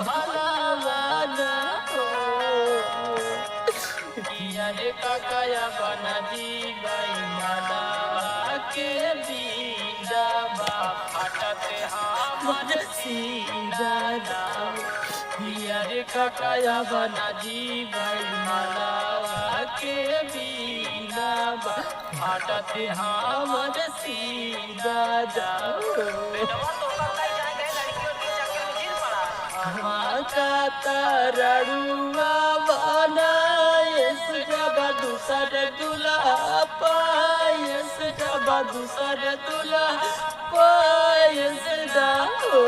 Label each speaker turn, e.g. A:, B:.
A: ভালা বানা हो किया रे काकाया बना जी भाई माला के बीड़ा बा फाटते हमर सीधा दाम किया रे काकाया बना जी भाई माला के बीड़ा बा फाटते हमर सीधा दाम माका तारुआ बनायस जब दूसर दुल्हा पायस जब दूसर दुल्हा पायस दा हो